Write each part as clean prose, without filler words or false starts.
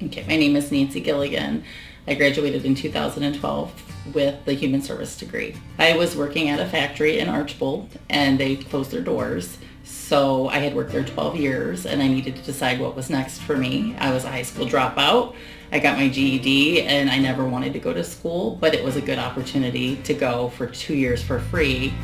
Okay, my name is Nancy Gilligan. I graduated in 2012 with the human service degree. I was working at a factory in Archbold and they closed their doors. So I had worked there 12 years and I needed to decide what was next for me. I was a high school dropout. I got my GED and I never wanted to go to school, but it was a good opportunity to go for 2 years for free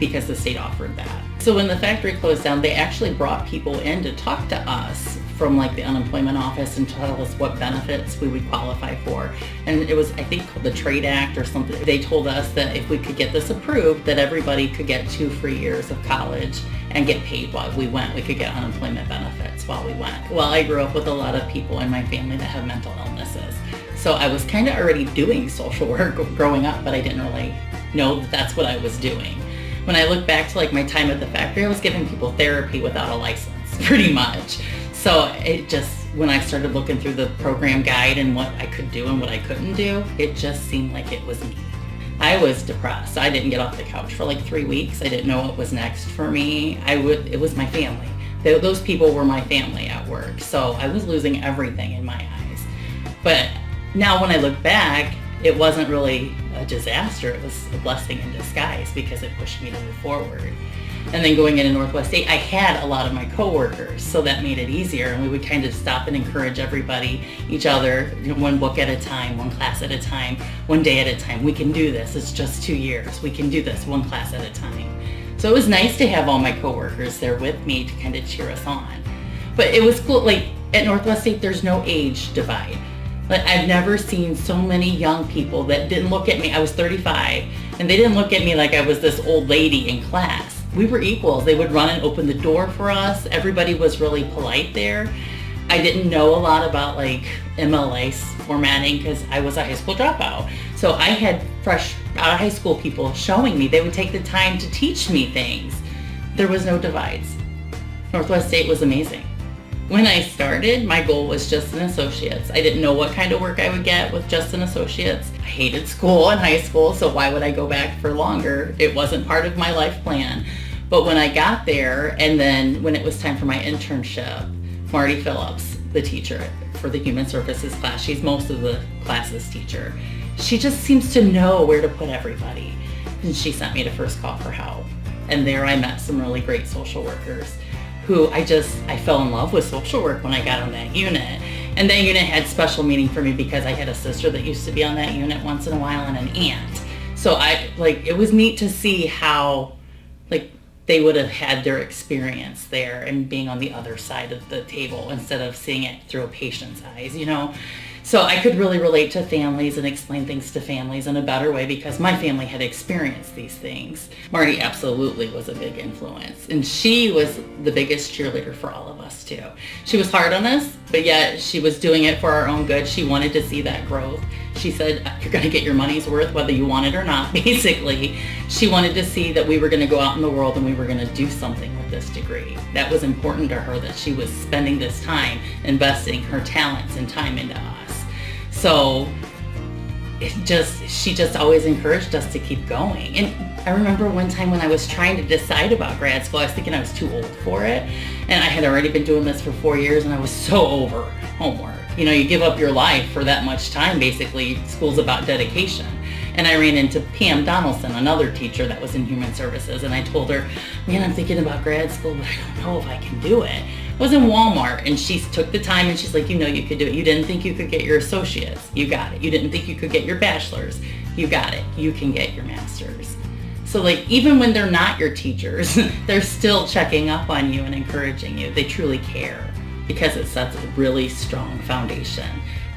because the state offered that. So when the factory closed down, they actually brought people in to talk to us from like the unemployment office and tell us what benefits we would qualify for. And it was, I think, called the Trade Act or something. They told us that if we could get this approved, that everybody could get 2 free years of college and get paid while we went. We could get unemployment benefits while we went. Well, I grew up with a lot of people in my family that have mental illnesses. So I was kind of already doing social work growing up, but I didn't really know that that's what I was doing. When I look back to like my time at the factory, I was giving people therapy without a license, pretty much. So it just, when I started looking through the program guide and what I could do and what I couldn't do, it just seemed like it was me. I was depressed. I didn't get off the couch for like 3 weeks. I didn't know what was next for me. It was my family. Those people were my family at work. So I was losing everything in my eyes. But now when I look back, it wasn't really a disaster. It was a blessing in disguise because it pushed me to move forward. And then going into Northwest State, I had a lot of my coworkers, so that made it easier. And we would kind of stop and encourage everybody, each other, one book at a time, one class at a time, one day at a time. We can do this. It's just 2 years. We can do this one class at a time. So it was nice to have all my coworkers there with me to kind of cheer us on. But it was cool. Like at Northwest State, there's no age divide. Like I've never seen so many young people that didn't look at me. I was 35, and they didn't look at me like I was this old lady in class. We were equals. They would run and open the door for us. Everybody was really polite there. I didn't know a lot about like MLA formatting because I was a high school dropout. So I had fresh out of high school people showing me. They would take the time to teach me things. There was no divides. Northwest State was amazing. When I started, my goal was just an associate's. I didn't know what kind of work I would get with just an associate's. I hated school in high school, so why would I go back for longer? It wasn't part of my life plan. But when I got there, and then when it was time for my internship, Marty Phillips, the teacher for the human services class, she's most of the class's teacher, she just seems to know where to put everybody. And she sent me to First Call for Help. And there I met some really great social workers who I fell in love with social work when I got on that unit. And that unit had special meaning for me because I had a sister that used to be on that unit once in a while and an aunt. So it was neat to see how they would have had their experience there and being on the other side of the table instead of seeing it through a patient's eyes, you know? So I could really relate to families and explain things to families in a better way because my family had experienced these things. Marty absolutely was a big influence, and she was the biggest cheerleader for all of us too. She was hard on us, but yet she was doing it for our own good. She wanted to see that growth. She said, you're going to get your money's worth whether you want it or not, basically. She wanted to see that we were going to go out in the world and we were going to do something with this degree. That was important to her, that she was spending this time investing her talents and time into us. So she just always encouraged us to keep going. And I remember one time when I was trying to decide about grad school, I was thinking I was too old for it. And I had already been doing this for 4 years and I was so over homework. You know, you give up your life for that much time, basically. School's about dedication. And I ran into Pam Donaldson, another teacher that was in human services, and I told her, man, I'm thinking about grad school, but I don't know if I can do it. I was in Walmart, and she took the time, and she's like, you know you could do it. You didn't think you could get your associates. You got it. You didn't think you could get your bachelor's. You got it. You can get your master's. So even when they're not your teachers, they're still checking up on you and encouraging you. They truly care because it sets a really strong foundation.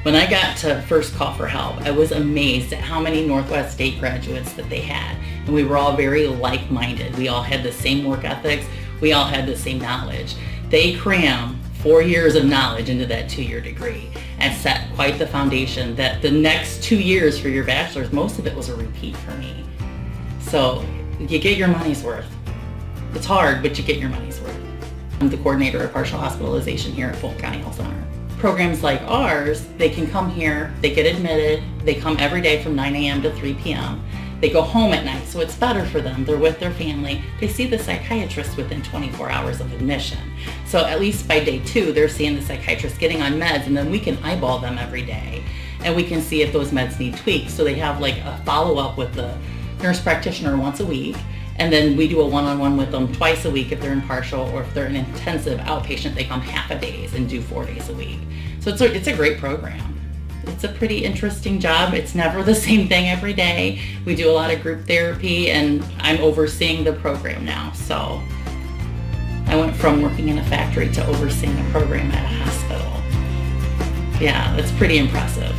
When I got to First Call for Help, I was amazed at how many Northwest State graduates that they had. And we were all very like-minded. We all had the same work ethics. We all had the same knowledge. They crammed 4 years of knowledge into that 2-year degree and set quite the foundation that the next 2 years for your bachelor's, most of it was a repeat for me. So you get your money's worth. It's hard, but you get your money's worth. I'm the coordinator of partial hospitalization here at Fulton County Health Center. Programs like ours, they can come here, they get admitted, they come every day from 9 a.m. to 3 p.m. They go home at night, so it's better for them. They're with their family. They see the psychiatrist within 24 hours of admission. So at least by day 2, they're seeing the psychiatrist, getting on meds, and then we can eyeball them every day. And we can see if those meds need tweaks. So they have like a follow-up with the nurse practitioner once a week. And then we do a one-on-one with them twice a week if they're in partial, or if they're in intensive outpatient, they come half a days and do 4 days a week. So it's a great program. It's a pretty interesting job. It's never the same thing every day. We do a lot of group therapy, and I'm overseeing the program now. So I went from working in a factory to overseeing a program at a hospital. Yeah, that's pretty impressive.